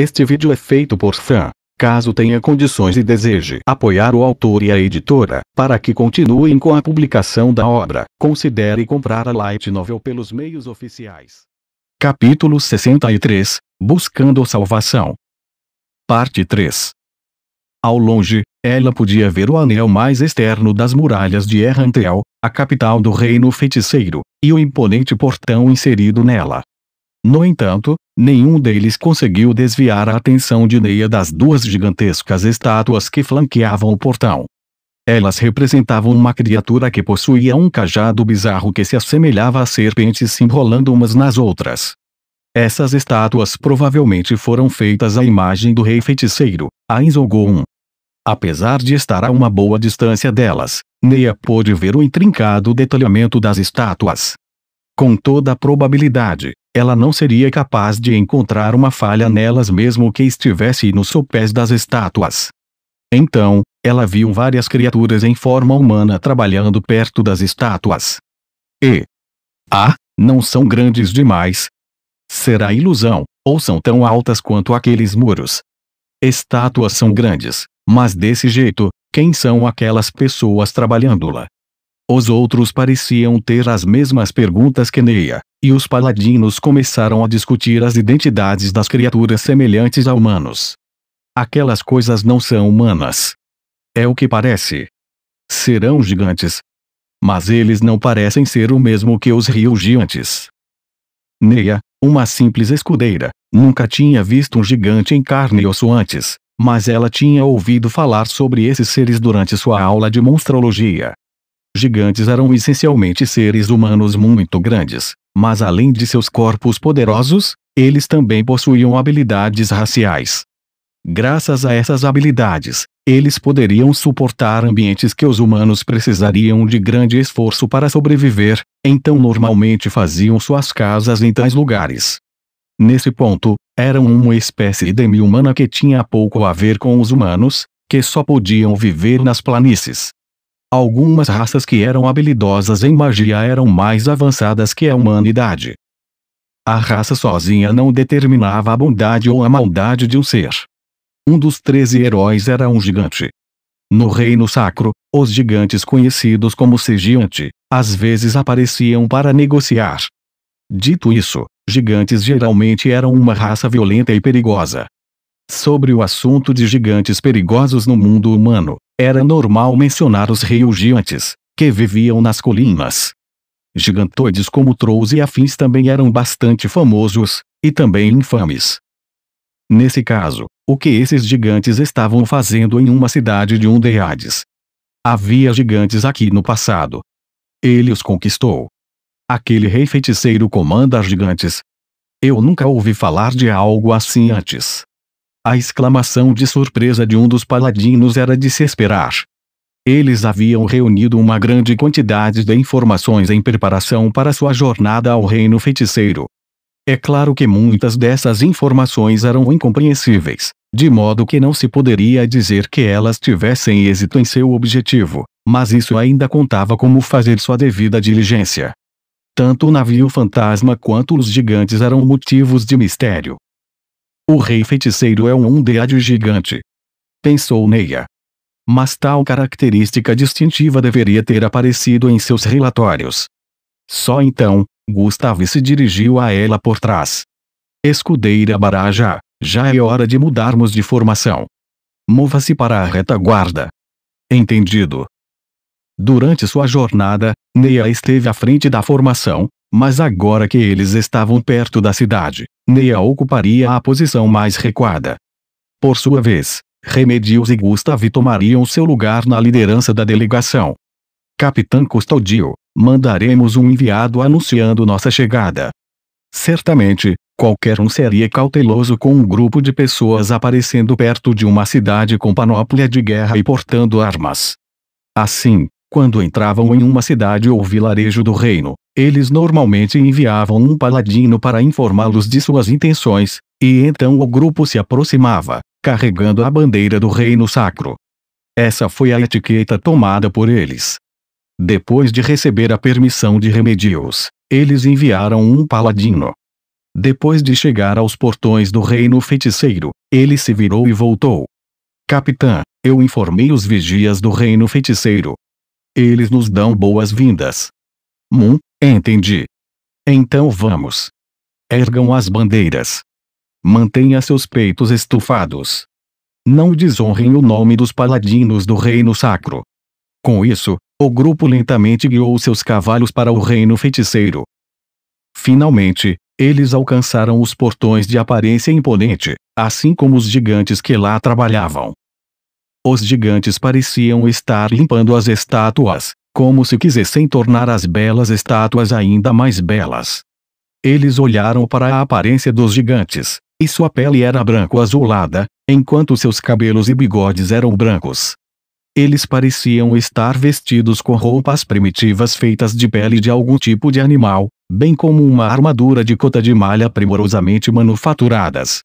Este vídeo é feito por fã. Caso tenha condições e deseje apoiar o autor e a editora, para que continuem com a publicação da obra, considere comprar a Light Novel pelos meios oficiais. Capítulo 63 – Buscando Salvação. Parte 3. Ao longe, ela podia ver o anel mais externo das muralhas de Errantel, a capital do reino feiticeiro, e o imponente portão inserido nela. No entanto, nenhum deles conseguiu desviar a atenção de Neia das duas gigantescas estátuas que flanqueavam o portão. Elas representavam uma criatura que possuía um cajado bizarro que se assemelhava a serpentes se enrolando umas nas outras. Essas estátuas provavelmente foram feitas à imagem do rei feiticeiro, Ainzogon. Apesar de estar a uma boa distância delas, Neia pôde ver o intrincado detalhamento das estátuas. Com toda a probabilidade, ela não seria capaz de encontrar uma falha nelas mesmo que estivesse nos sopés das estátuas. Então, ela viu várias criaturas em forma humana trabalhando perto das estátuas. Não são grandes demais? Será ilusão, ou são tão altas quanto aqueles muros? Estátuas são grandes, mas desse jeito, quem são aquelas pessoas trabalhando lá? Os outros pareciam ter as mesmas perguntas que Neia, e os paladinos começaram a discutir as identidades das criaturas semelhantes a humanos. Aquelas coisas não são humanas. É o que parece. Serão gigantes. Mas eles não parecem ser o mesmo que os rios gigantes. Neia, uma simples escudeira, nunca tinha visto um gigante em carne e osso antes, mas ela tinha ouvido falar sobre esses seres durante sua aula de monstrologia. Gigantes eram essencialmente seres humanos muito grandes, mas além de seus corpos poderosos, eles também possuíam habilidades raciais. Graças a essas habilidades, eles poderiam suportar ambientes que os humanos precisariam de grande esforço para sobreviver, então normalmente faziam suas casas em tais lugares. Nesse ponto, eram uma espécie demi-humana que tinha pouco a ver com os humanos, que só podiam viver nas planícies. Algumas raças que eram habilidosas em magia eram mais avançadas que a humanidade. A raça sozinha não determinava a bondade ou a maldade de um ser. Um dos 13 heróis era um gigante. No reino sacro, os gigantes conhecidos como Segiante, às vezes apareciam para negociar. Dito isso, gigantes geralmente eram uma raça violenta e perigosa. Sobre o assunto de gigantes perigosos no mundo humano, era normal mencionar os rios gigantes, que viviam nas colinas. Gigantoides como Trolls e afins também eram bastante famosos, e também infames. Nesse caso, o que esses gigantes estavam fazendo em uma cidade de Undeades? Havia gigantes aqui no passado. Ele os conquistou. Aquele rei feiticeiro comanda gigantes. Eu nunca ouvi falar de algo assim antes. A exclamação de surpresa de um dos paladinos era de se esperar. Eles haviam reunido uma grande quantidade de informações em preparação para sua jornada ao reino feiticeiro. É claro que muitas dessas informações eram incompreensíveis, de modo que não se poderia dizer que elas tivessem êxito em seu objetivo, mas isso ainda contava como fazer sua devida diligência. Tanto o navio fantasma quanto os gigantes eram motivos de mistério. O rei feiticeiro é um Undead gigante, pensou Neia. Mas tal característica distintiva deveria ter aparecido em seus relatórios. Só então, Gustave se dirigiu a ela por trás. Escudeira Baraja, já é hora de mudarmos de formação. Mova-se para a retaguarda. Entendido. Durante sua jornada, Neia esteve à frente da formação, mas agora que eles estavam perto da cidade, Neia ocuparia a posição mais recuada. Por sua vez, Remedios e Gustave tomariam seu lugar na liderança da delegação. Capitã Custodio, mandaremos um enviado anunciando nossa chegada. Certamente, qualquer um seria cauteloso com um grupo de pessoas aparecendo perto de uma cidade com panóplia de guerra e portando armas. Assim, quando entravam em uma cidade ou vilarejo do reino, eles normalmente enviavam um paladino para informá-los de suas intenções, e então o grupo se aproximava, carregando a bandeira do reino sacro. Essa foi a etiqueta tomada por eles. Depois de receber a permissão de Remedios, eles enviaram um paladino. Depois de chegar aos portões do reino feiticeiro, ele se virou e voltou. Capitã, eu informei os vigias do reino feiticeiro. Eles nos dão boas-vindas. Entendi. Então vamos. Ergam as bandeiras. Mantenha seus peitos estufados. Não desonrem o nome dos paladinos do reino sacro. Com isso, o grupo lentamente guiou seus cavalos para o reino feiticeiro. Finalmente, eles alcançaram os portões de aparência imponente, assim como os gigantes que lá trabalhavam. Os gigantes pareciam estar limpando as estátuas, como se quisessem tornar as belas estátuas ainda mais belas. Eles olharam para a aparência dos gigantes, e sua pele era branco-azulada, enquanto seus cabelos e bigodes eram brancos. Eles pareciam estar vestidos com roupas primitivas feitas de pele de algum tipo de animal, bem como uma armadura de cota de malha primorosamente manufaturadas.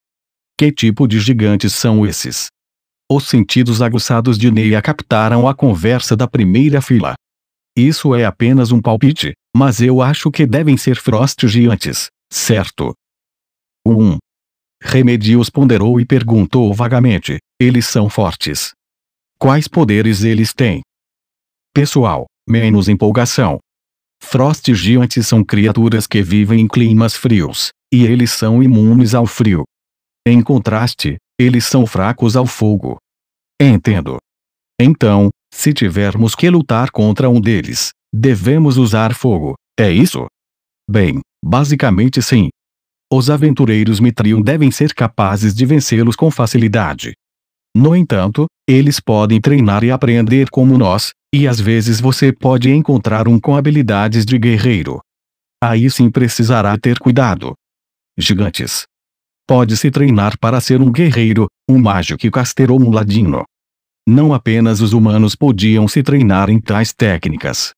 Que tipo de gigantes são esses? Os sentidos aguçados de Neia captaram a conversa da primeira fila. Isso é apenas um palpite, mas eu acho que devem ser Frost gigantes, certo? Remedios ponderou e perguntou vagamente, eles são fortes. Quais poderes eles têm? Pessoal, menos empolgação. Frost gigantes são criaturas que vivem em climas frios, e eles são imunes ao frio. Em contraste, eles são fracos ao fogo. Entendo. Então, se tivermos que lutar contra um deles, devemos usar fogo, é isso? Bem, basicamente sim. Os aventureiros Mithril devem ser capazes de vencê-los com facilidade. No entanto, eles podem treinar e aprender como nós, e às vezes você pode encontrar um com habilidades de guerreiro. Aí sim precisará ter cuidado. Gigantes. Pode-se treinar para ser um guerreiro, um mágico caster ou um ladino. Não apenas os humanos podiam se treinar em tais técnicas.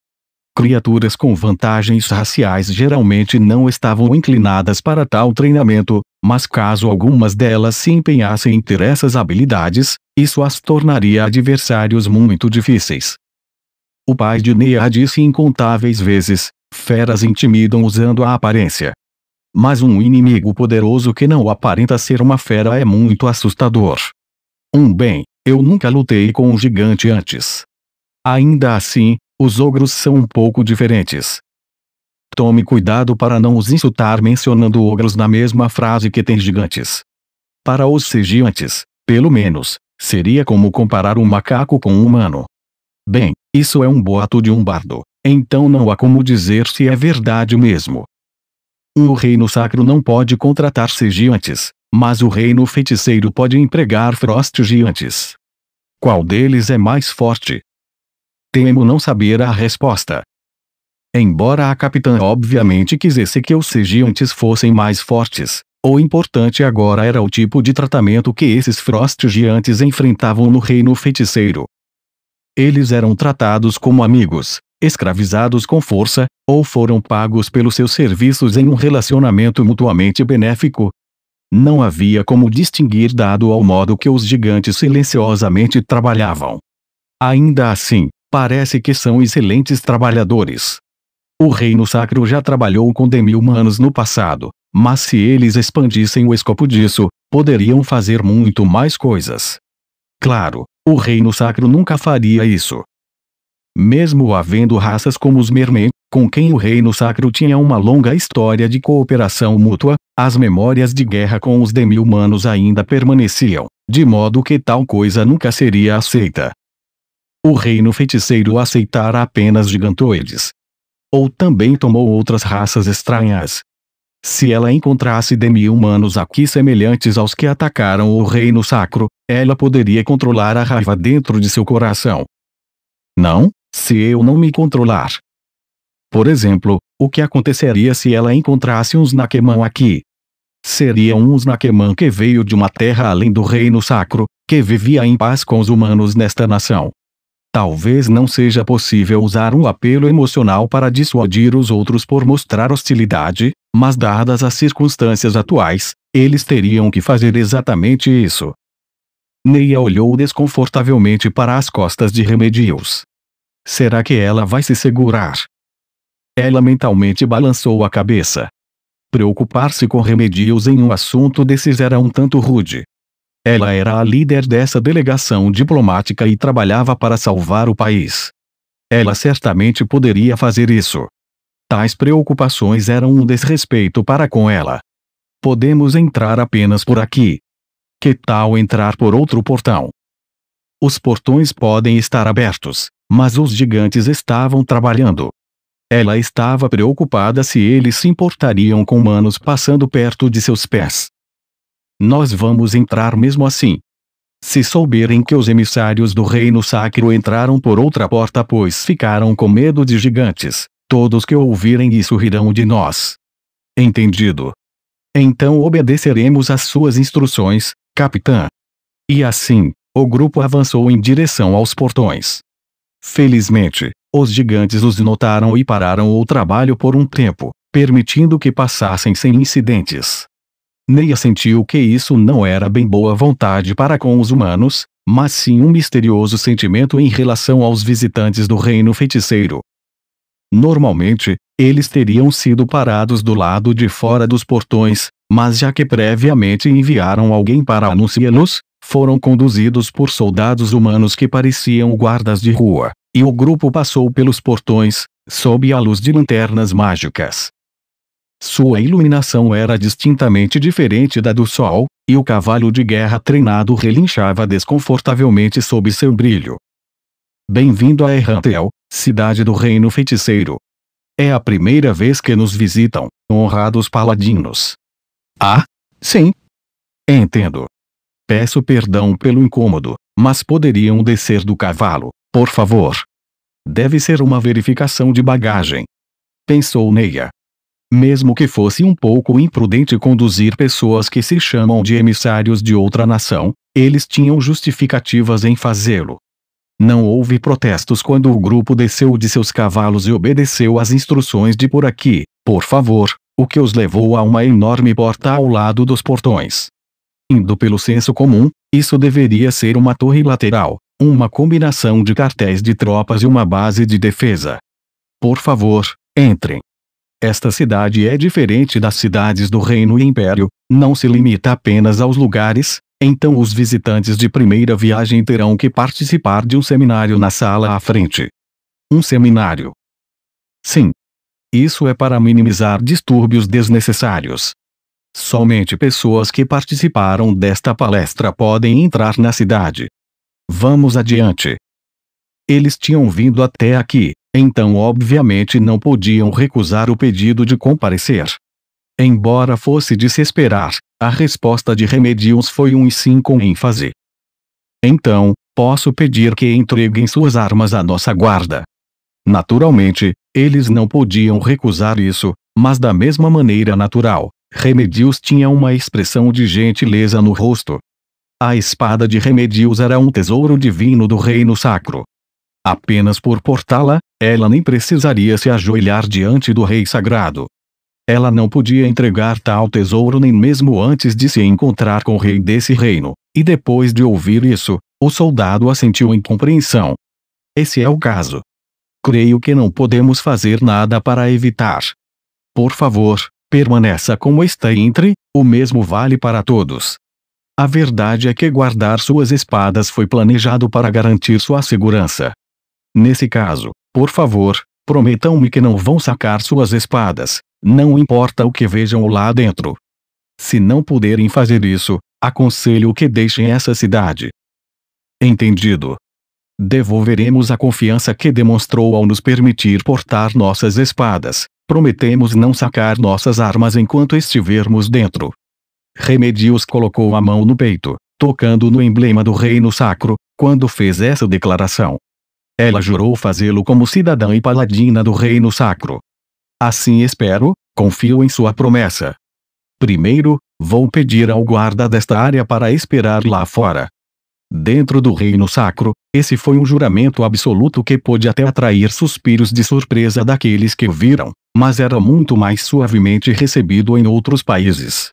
Criaturas com vantagens raciais geralmente não estavam inclinadas para tal treinamento, mas caso algumas delas se empenhassem em ter essas habilidades, isso as tornaria adversários muito difíceis. O pai de Neia disse incontáveis vezes, feras intimidam usando a aparência. Mas um inimigo poderoso que não aparenta ser uma fera é muito assustador. Bem, eu nunca lutei com um gigante antes. Ainda assim, os ogros são um pouco diferentes. Tome cuidado para não os insultar mencionando ogros na mesma frase que tem gigantes. Para os gigantes, pelo menos, seria como comparar um macaco com um humano. Bem, isso é um boato de um bardo, então não há como dizer se é verdade mesmo. O reino sacro não pode contratar gigantes, mas o reino feiticeiro pode empregar Frost gigantes. Qual deles é mais forte? Temo não saber a resposta. Embora a capitã obviamente quisesse que os gigantes fossem mais fortes, o importante agora era o tipo de tratamento que esses Frost gigantes enfrentavam no reino feiticeiro. Eles eram tratados como amigos, escravizados com força, ou foram pagos pelos seus serviços em um relacionamento mutuamente benéfico. Não havia como distinguir dado ao modo que os gigantes silenciosamente trabalhavam. Ainda assim, parece que são excelentes trabalhadores. O reino sacro já trabalhou com demi-humanos no passado, mas se eles expandissem o escopo disso, poderiam fazer muito mais coisas. Claro, o reino sacro nunca faria isso. Mesmo havendo raças como os Mermen, com quem o reino sacro tinha uma longa história de cooperação mútua, as memórias de guerra com os demi-humanos ainda permaneciam, de modo que tal coisa nunca seria aceita. O reino feiticeiro aceitara apenas gigantoides. Ou também tomou outras raças estranhas. Se ela encontrasse demi-humanos aqui semelhantes aos que atacaram o reino sacro, ela poderia controlar a raiva dentro de seu coração. Não, se eu não me controlar. Por exemplo, o que aconteceria se ela encontrasse uns Nakeman aqui? Seria um Nakeman que veio de uma terra além do reino sacro, que vivia em paz com os humanos nesta nação. Talvez não seja possível usar um apelo emocional para dissuadir os outros por mostrar hostilidade, mas dadas as circunstâncias atuais, eles teriam que fazer exatamente isso. Neia olhou desconfortavelmente para as costas de Remedios. Será que ela vai se segurar? Ela mentalmente balançou a cabeça. Preocupar-se com Remedios em um assunto desses era um tanto rude. Ela era a líder dessa delegação diplomática e trabalhava para salvar o país. Ela certamente poderia fazer isso. Tais preocupações eram um desrespeito para com ela. Podemos entrar apenas por aqui. Que tal entrar por outro portão? Os portões podem estar abertos, mas os gigantes estavam trabalhando. Ela estava preocupada se eles se importariam com humanos passando perto de seus pés. Nós vamos entrar mesmo assim. Se souberem que os emissários do reino sacro entraram por outra porta pois ficaram com medo de gigantes, todos que ouvirem isso rirão de nós. Entendido? Então obedeceremos às suas instruções, capitã. E assim, o grupo avançou em direção aos portões. Felizmente, os gigantes os notaram e pararam o trabalho por um tempo, permitindo que passassem sem incidentes. Neia sentiu que isso não era bem boa vontade para com os humanos, mas sim um misterioso sentimento em relação aos visitantes do reino feiticeiro. Normalmente, eles teriam sido parados do lado de fora dos portões, mas já que previamente enviaram alguém para anunciá-los, foram conduzidos por soldados humanos que pareciam guardas de rua, e o grupo passou pelos portões, sob a luz de lanternas mágicas. Sua iluminação era distintamente diferente da do sol, e o cavalo de guerra treinado relinchava desconfortavelmente sob seu brilho. Bem-vindo a Errantel, cidade do reino feiticeiro. É a primeira vez que nos visitam, honrados paladinos. Ah, sim. Entendo. Peço perdão pelo incômodo, mas poderiam descer do cavalo, por favor. Deve ser uma verificação de bagagem. Pensou Neia. Mesmo que fosse um pouco imprudente conduzir pessoas que se chamam de emissários de outra nação, eles tinham justificativas em fazê-lo. Não houve protestos quando o grupo desceu de seus cavalos e obedeceu às instruções de por aqui, por favor, o que os levou a uma enorme porta ao lado dos portões. Indo pelo senso comum, isso deveria ser uma torre lateral, uma combinação de quartéis de tropas e uma base de defesa. Por favor, entrem. Esta cidade é diferente das cidades do Reino e Império, não se limita apenas aos lugares, então os visitantes de primeira viagem terão que participar de um seminário na sala à frente. Um seminário. Sim. Isso é para minimizar distúrbios desnecessários. Somente pessoas que participaram desta palestra podem entrar na cidade. Vamos adiante. Eles tinham vindo até aqui, então obviamente não podiam recusar o pedido de comparecer. Embora fosse de se esperar, a resposta de Remedios foi um sim com ênfase. Então, posso pedir que entreguem suas armas à nossa guarda. Naturalmente, eles não podiam recusar isso, mas da mesma maneira natural, Remedios tinha uma expressão de gentileza no rosto. A espada de Remedios era um tesouro divino do reino sacro. Apenas por portá-la, ela nem precisaria se ajoelhar diante do rei sagrado. Ela não podia entregar tal tesouro nem mesmo antes de se encontrar com o rei desse reino, e depois de ouvir isso, o soldado assentiu em compreensão. Esse é o caso. Creio que não podemos fazer nada para evitar. Por favor, permaneça como está e entre, o mesmo vale para todos. A verdade é que guardar suas espadas foi planejado para garantir sua segurança. Nesse caso, por favor, prometam-me que não vão sacar suas espadas, não importa o que vejam lá dentro. Se não puderem fazer isso, aconselho que deixem essa cidade. Entendido. Devolveremos a confiança que demonstrou ao nos permitir portar nossas espadas. Prometemos não sacar nossas armas enquanto estivermos dentro. Remedios colocou a mão no peito, tocando no emblema do reino sacro, quando fez essa declaração. Ela jurou fazê-lo como cidadã e paladina do reino sacro. Assim espero, confio em sua promessa. Primeiro, vou pedir ao guarda desta área para esperar lá fora. Dentro do reino sacro, esse foi um juramento absoluto que pôde até atrair suspiros de surpresa daqueles que o viram, mas era muito mais suavemente recebido em outros países.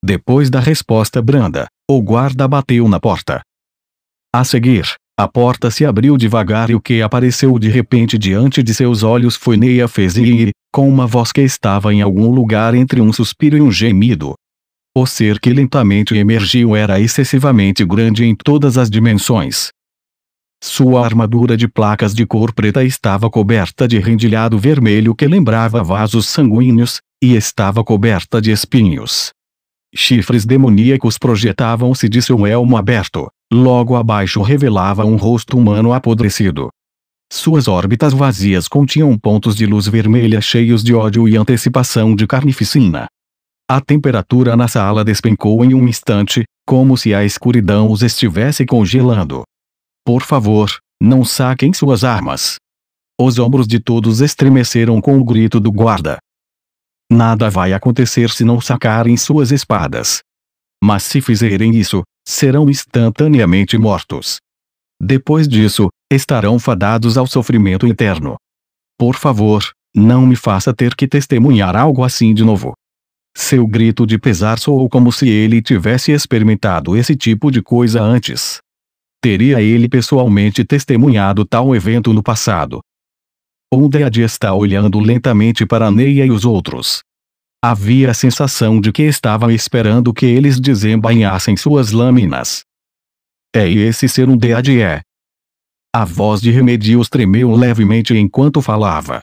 Depois da resposta branda, o guarda bateu na porta. A seguir, a porta se abriu devagar e o que apareceu de repente diante de seus olhos foi Neia Fezir, com uma voz que estava em algum lugar entre um suspiro e um gemido. O ser que lentamente emergiu era excessivamente grande em todas as dimensões. Sua armadura de placas de cor preta estava coberta de rendilhado vermelho que lembrava vasos sanguíneos, e estava coberta de espinhos. Chifres demoníacos projetavam-se de seu elmo aberto, logo abaixo revelava um rosto humano apodrecido. Suas órbitas vazias continham pontos de luz vermelha cheios de ódio e antecipação de carnificina. A temperatura na sala despencou em um instante, como se a escuridão os estivesse congelando. Por favor, não saquem suas armas. Os ombros de todos estremeceram com o grito do guarda. Nada vai acontecer se não sacarem suas espadas. Mas se fizerem isso, serão instantaneamente mortos. Depois disso, estarão fadados ao sofrimento eterno. Por favor, não me faça ter que testemunhar algo assim de novo. Seu grito de pesar soou como se ele tivesse experimentado esse tipo de coisa antes. Teria ele pessoalmente testemunhado tal evento no passado. Undead está olhando lentamente para Neia e os outros. Havia a sensação de que estavam esperando que eles desembainhassem suas lâminas. É esse ser Undead é. A voz de Remedios tremeu levemente enquanto falava.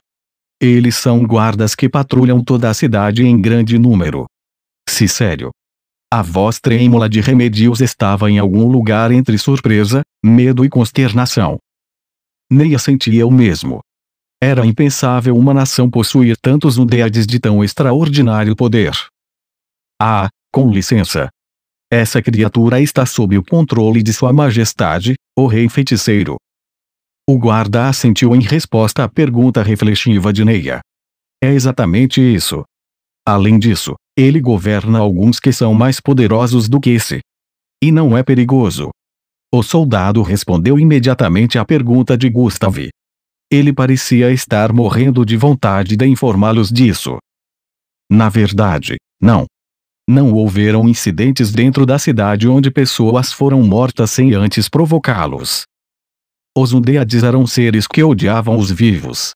Eles são guardas que patrulham toda a cidade em grande número. Se sério. A voz trêmula de Remedios estava em algum lugar entre surpresa, medo e consternação. Neia sentia o mesmo. Era impensável uma nação possuir tantos undeads de tão extraordinário poder. Ah, com licença. Essa criatura está sob o controle de Sua Majestade, o Rei Feiticeiro. O guarda assentiu em resposta à pergunta reflexiva de Neia. É exatamente isso. Além disso, ele governa alguns que são mais poderosos do que esse. E não é perigoso. O soldado respondeu imediatamente à pergunta de Gustav. Ele parecia estar morrendo de vontade de informá-los disso. Na verdade, não. Não houveram incidentes dentro da cidade onde pessoas foram mortas sem antes provocá-los. Os Undeads eram seres que odiavam os vivos.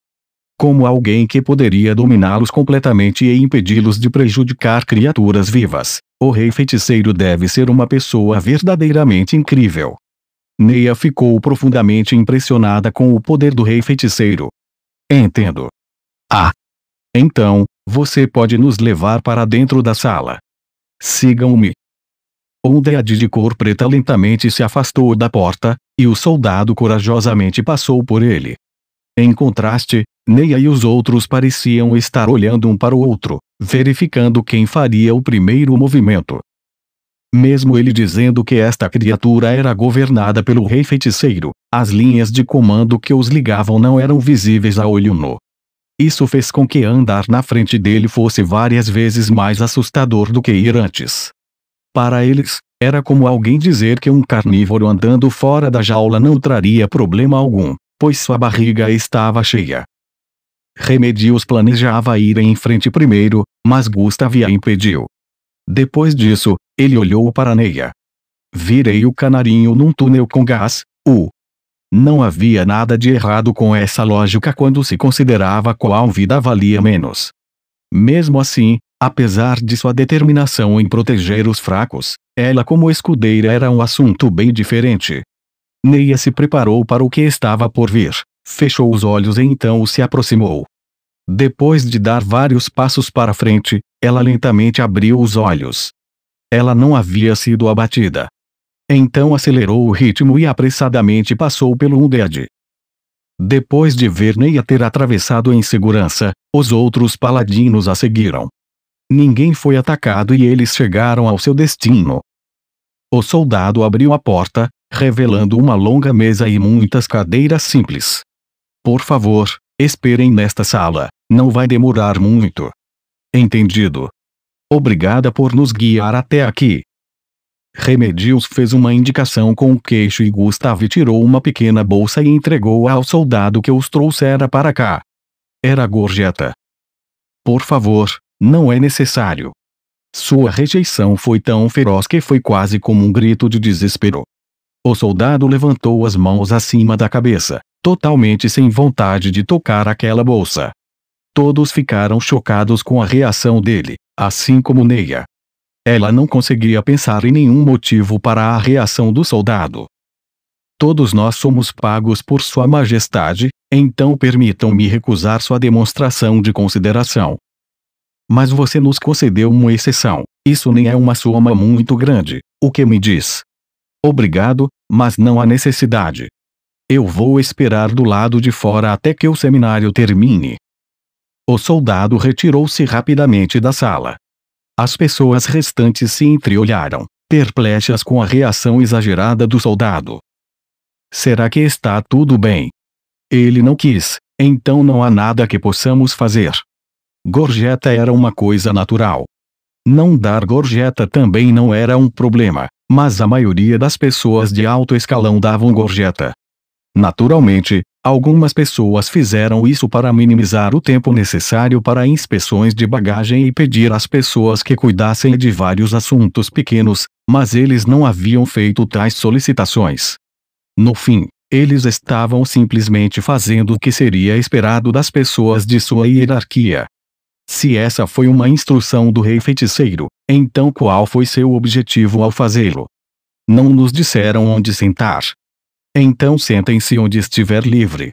Como alguém que poderia dominá-los completamente e impedi-los de prejudicar criaturas vivas, o Rei Feiticeiro deve ser uma pessoa verdadeiramente incrível. Neia ficou profundamente impressionada com o poder do Rei Feiticeiro. Entendo. Ah! Então, você pode nos levar para dentro da sala. Sigam-me. O Undead de cor preta lentamente se afastou da porta, e o soldado corajosamente passou por ele. Em contraste, Neia e os outros pareciam estar olhando um para o outro, verificando quem faria o primeiro movimento. Mesmo ele dizendo que esta criatura era governada pelo Rei Feiticeiro, as linhas de comando que os ligavam não eram visíveis a olho nu. Isso fez com que andar na frente dele fosse várias vezes mais assustador do que ir antes. Para eles, era como alguém dizer que um carnívoro andando fora da jaula não traria problema algum, pois sua barriga estava cheia. Remedios planejava ir em frente primeiro, mas Gustav a impediu. Depois disso, ele olhou para Neia. Virei o canarinho num túnel com gás, Não havia nada de errado com essa lógica quando se considerava qual vida valia menos. Mesmo assim, apesar de sua determinação em proteger os fracos, ela como escudeira era um assunto bem diferente. Neia se preparou para o que estava por vir, fechou os olhos e então se aproximou. Depois de dar vários passos para frente, ela lentamente abriu os olhos. Ela não havia sido abatida. Então acelerou o ritmo e apressadamente passou pelo Undead. Depois de ver Neia ter atravessado em segurança, os outros paladinos a seguiram. Ninguém foi atacado e eles chegaram ao seu destino. O soldado abriu a porta, revelando uma longa mesa e muitas cadeiras simples. Por favor, esperem nesta sala, não vai demorar muito. Entendido. Obrigada por nos guiar até aqui. Remedios fez uma indicação com o queixo e Gustav tirou uma pequena bolsa e entregou-a ao soldado que os trouxera para cá. Era gorjeta. Por favor, não é necessário. Sua rejeição foi tão feroz que foi quase como um grito de desespero. O soldado levantou as mãos acima da cabeça, totalmente sem vontade de tocar aquela bolsa. Todos ficaram chocados com a reação dele, assim como Neia. Ela não conseguia pensar em nenhum motivo para a reação do soldado. Todos nós somos pagos por Sua Majestade, então permitam-me recusar sua demonstração de consideração. Mas você nos concedeu uma exceção, isso nem é uma soma muito grande, o que me diz? Obrigado, mas não há necessidade. Eu vou esperar do lado de fora até que o seminário termine. O soldado retirou-se rapidamente da sala. As pessoas restantes se entreolharam, perplexas com a reação exagerada do soldado. Será que está tudo bem? Ele não quis, então não há nada que possamos fazer. Gorjeta era uma coisa natural. Não dar gorjeta também não era um problema, mas a maioria das pessoas de alto escalão davam gorjeta. Naturalmente, algumas pessoas fizeram isso para minimizar o tempo necessário para inspeções de bagagem e pedir às pessoas que cuidassem de vários assuntos pequenos, mas eles não haviam feito tais solicitações. No fim, eles estavam simplesmente fazendo o que seria esperado das pessoas de sua hierarquia. Se essa foi uma instrução do rei feiticeiro, então qual foi seu objetivo ao fazê-lo? Não nos disseram onde sentar. Então sentem-se onde estiver livre.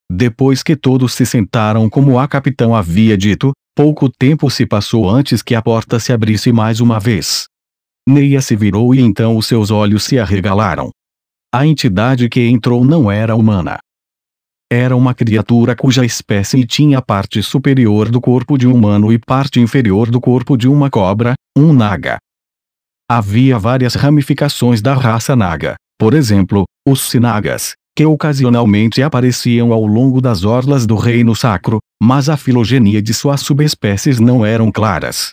Depois que todos se sentaram como a capitão havia dito, pouco tempo se passou antes que a porta se abrisse mais uma vez. Neia se virou e então os seus olhos se arregalaram. A entidade que entrou não era humana. Era uma criatura cuja espécie tinha parte superior do corpo de um humano e parte inferior do corpo de uma cobra, um naga. Havia várias ramificações da raça naga, por exemplo, os sinagas, que ocasionalmente apareciam ao longo das orlas do reino sacro, mas a filogenia de suas subespécies não eram claras.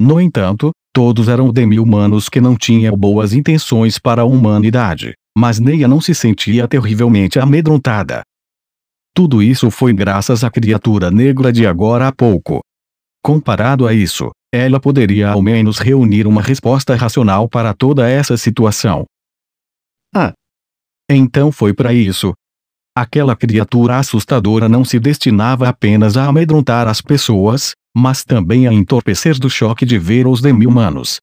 No entanto, todos eram demi-humanos que não tinham boas intenções para a humanidade, mas Neia não se sentia terrivelmente amedrontada. Tudo isso foi graças à criatura negra de agora a pouco. Comparado a isso, ela poderia ao menos reunir uma resposta racional para toda essa situação. Então foi para isso. Aquela criatura assustadora não se destinava apenas a amedrontar as pessoas, mas também a entorpecer do choque de ver os demi-humanos.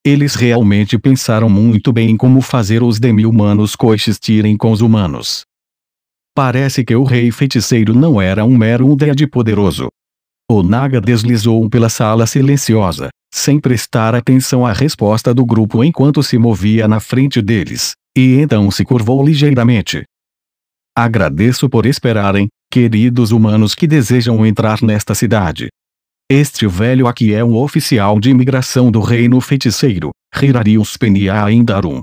Eles realmente pensaram muito bem em como fazer os demi-humanos coexistirem com os humanos. Parece que o rei feiticeiro não era um mero undead poderoso. O Naga deslizou pela sala silenciosa, sem prestar atenção à resposta do grupo enquanto se movia na frente deles, e então se curvou ligeiramente. Agradeço por esperarem, queridos humanos que desejam entrar nesta cidade. Este velho aqui é um oficial de imigração do reino feiticeiro, Hirarius Penia Indarum.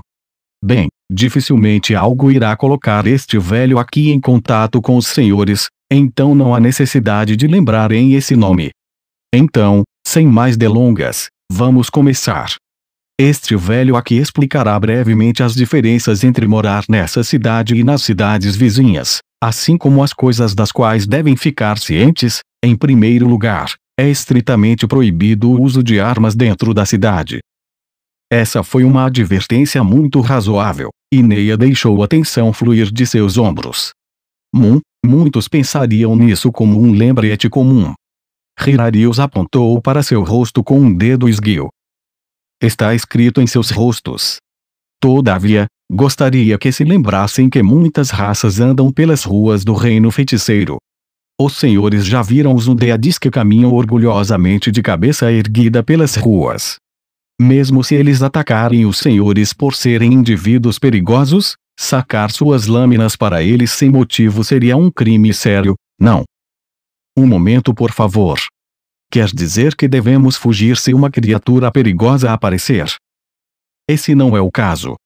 Bem, dificilmente algo irá colocar este velho aqui em contato com os senhores, então não há necessidade de lembrarem esse nome. Então, sem mais delongas, vamos começar. Este velho aqui explicará brevemente as diferenças entre morar nessa cidade e nas cidades vizinhas, assim como as coisas das quais devem ficar cientes. Em primeiro lugar, é estritamente proibido o uso de armas dentro da cidade. Essa foi uma advertência muito razoável, e Neia deixou a tensão fluir de seus ombros. Muitos pensariam nisso como um lembrete comum. Hirarius apontou para seu rosto com um dedo esguio. Está escrito em seus rostos. Todavia, gostaria que se lembrassem que muitas raças andam pelas ruas do reino feiticeiro. Os senhores já viram os undeads que caminham orgulhosamente de cabeça erguida pelas ruas. Mesmo se eles atacarem os senhores por serem indivíduos perigosos, sacar suas lâminas para eles sem motivo seria um crime sério, não? Um momento, por favor. Quer dizer que devemos fugir se uma criatura perigosa aparecer? Esse não é o caso.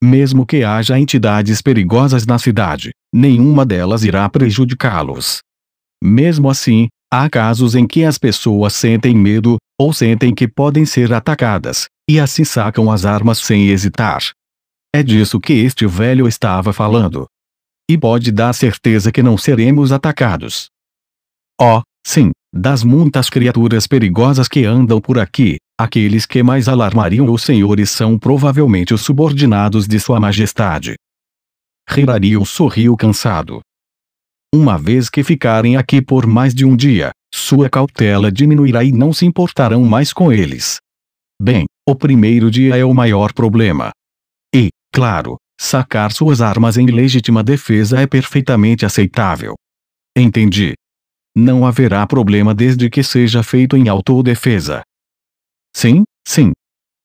Mesmo que haja entidades perigosas na cidade, nenhuma delas irá prejudicá-los. Mesmo assim, há casos em que as pessoas sentem medo, ou sentem que podem ser atacadas, e assim sacam as armas sem hesitar. É disso que este velho estava falando. E pode dar certeza que não seremos atacados. Oh, sim, das muitas criaturas perigosas que andam por aqui, aqueles que mais alarmariam os senhores são provavelmente os subordinados de Sua Majestade. Hirarius sorriu cansado. uma vez que ficarem aqui por mais de um dia, sua cautela diminuirá e não se importarão mais com eles. Bem, o primeiro dia é o maior problema. E, claro, sacar suas armas em legítima defesa é perfeitamente aceitável. Entendi. Não haverá problema desde que seja feito em autodefesa. Sim, sim.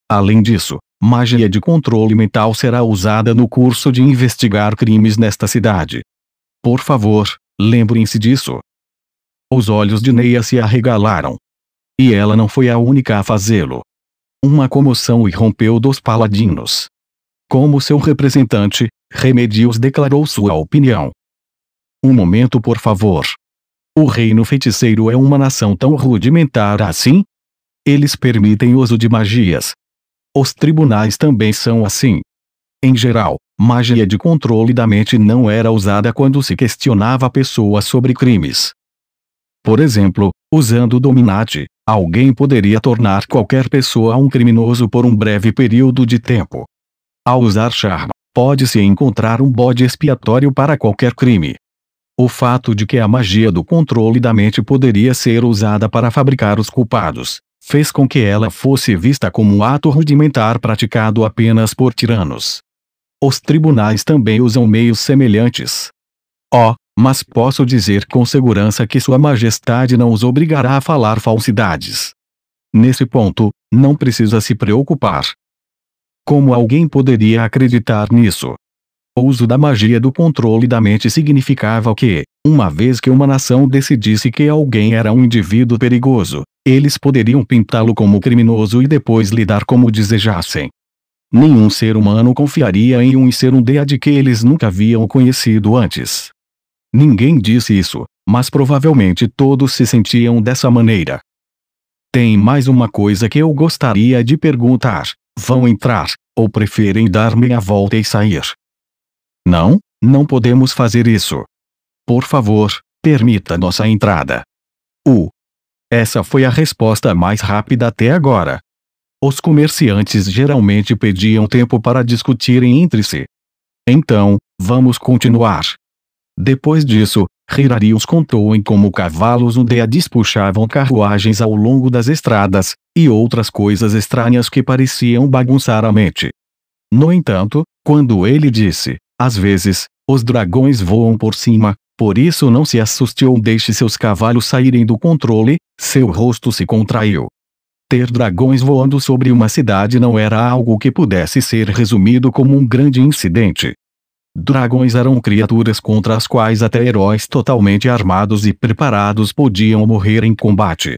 Além disso, magia de controle mental será usada no curso de investigar crimes nesta cidade. Por favor, lembrem-se disso. Os olhos de Neia se arregalaram. E ela não foi a única a fazê-lo. Uma comoção irrompeu dos paladinos. Como seu representante, Remedios declarou sua opinião. Um momento, por favor. O reino feiticeiro é uma nação tão rudimentar assim? Eles permitem uso de magias. Os tribunais também são assim. Em geral, magia de controle da mente não era usada quando se questionava pessoas sobre crimes. Por exemplo, usando o Dominati, alguém poderia tornar qualquer pessoa um criminoso por um breve período de tempo. Ao usar charme, pode-se encontrar um bode expiatório para qualquer crime. O fato de que a magia do controle da mente poderia ser usada para fabricar os culpados, fez com que ela fosse vista como um ato rudimentar praticado apenas por tiranos. Os tribunais também usam meios semelhantes. Mas posso dizer com segurança que Sua Majestade não os obrigará a falar falsidades. Nesse ponto, não precisa se preocupar. Como alguém poderia acreditar nisso? O uso da magia do controle da mente significava que, uma vez que uma nação decidisse que alguém era um indivíduo perigoso, eles poderiam pintá-lo como criminoso e depois lidar como desejassem. Nenhum ser humano confiaria em um ser um deade que eles nunca haviam conhecido antes. Ninguém disse isso, mas provavelmente todos se sentiam dessa maneira. Tem mais uma coisa que eu gostaria de perguntar: vão entrar, ou preferem dar meia volta e sair? Não, não podemos fazer isso. Por favor, permita nossa entrada. Essa foi a resposta mais rápida até agora. Os comerciantes geralmente pediam tempo para discutirem entre si. Então, vamos continuar. Depois disso, Hirarius contou em como cavalos undeades puxavam carruagens ao longo das estradas, e outras coisas estranhas que pareciam bagunçar a mente. No entanto, quando ele disse, às vezes, os dragões voam por cima, por isso não se assuste ou deixe seus cavalos saírem do controle, seu rosto se contraiu. Ter dragões voando sobre uma cidade não era algo que pudesse ser resumido como um grande incidente. Dragões eram criaturas contra as quais até heróis totalmente armados e preparados podiam morrer em combate.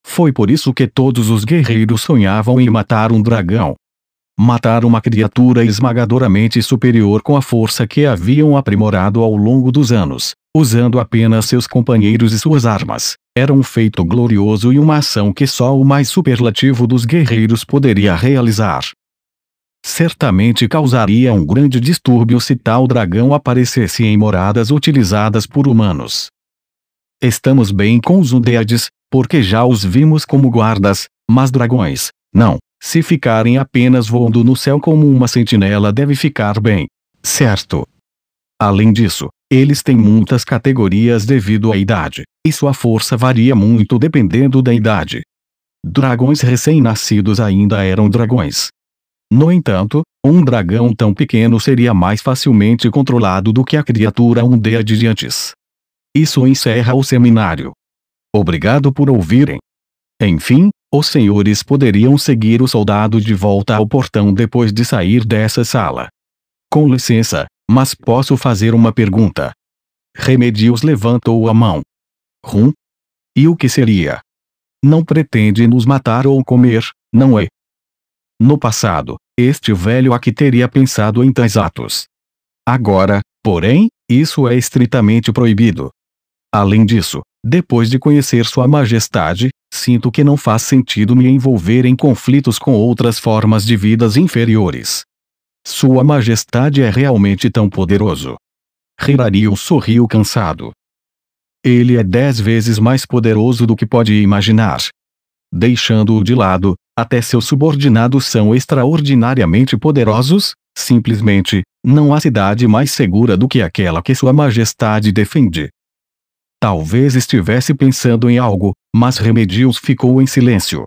Foi por isso que todos os guerreiros sonhavam em matar um dragão. Matar uma criatura esmagadoramente superior com a força que haviam aprimorado ao longo dos anos, usando apenas seus companheiros e suas armas, era um feito glorioso e uma ação que só o mais superlativo dos guerreiros poderia realizar. Certamente causaria um grande distúrbio se tal dragão aparecesse em moradas utilizadas por humanos. Estamos bem com os undeades, porque já os vimos como guardas, mas dragões, não. Se ficarem apenas voando no céu como uma sentinela deve ficar bem, certo? Além disso, eles têm muitas categorias devido à idade, e sua força varia muito dependendo da idade. Dragões recém-nascidos ainda eram dragões. No entanto, um dragão tão pequeno seria mais facilmente controlado do que a criatura undeade de antes. Isso encerra o seminário. Obrigado por ouvirem. Enfim, os senhores poderiam seguir o soldado de volta ao portão depois de sair dessa sala. Com licença, mas posso fazer uma pergunta? Remedios levantou a mão. E o que seria? Não pretende nos matar ou comer, não é? No passado, este velho aqui teria pensado em tais atos. Agora, porém, isso é estritamente proibido. Além disso, depois de conhecer Sua Majestade, sinto que não faz sentido me envolver em conflitos com outras formas de vidas inferiores. Sua Majestade é realmente tão poderoso. Hirarius sorriu cansado. Ele é 10 vezes mais poderoso do que pode imaginar. Deixando-o de lado, até seus subordinados são extraordinariamente poderosos, simplesmente, não há cidade mais segura do que aquela que Sua Majestade defende. Talvez estivesse pensando em algo, mas Remedios ficou em silêncio.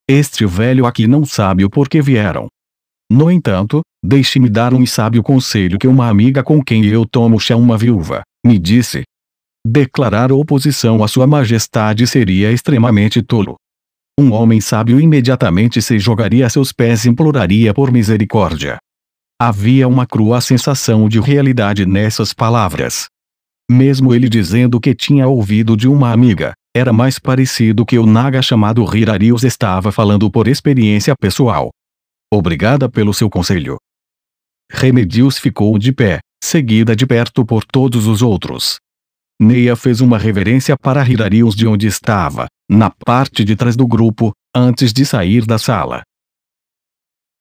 Este velho aqui não sabe o porquê vieram. No entanto, deixe-me dar um sábio conselho que uma amiga com quem eu tomo chá, uma viúva, me disse. Declarar oposição a Sua Majestade seria extremamente tolo. Um homem sábio imediatamente se jogaria a seus pés e imploraria por misericórdia. Havia uma crua sensação de realidade nessas palavras. Mesmo ele dizendo que tinha ouvido de uma amiga, era mais parecido que o naga chamado Hirarius estava falando por experiência pessoal. Obrigada pelo seu conselho. Remedios ficou de pé, seguida de perto por todos os outros. Neia fez uma reverência para Hirarius de onde estava, na parte de trás do grupo, antes de sair da sala.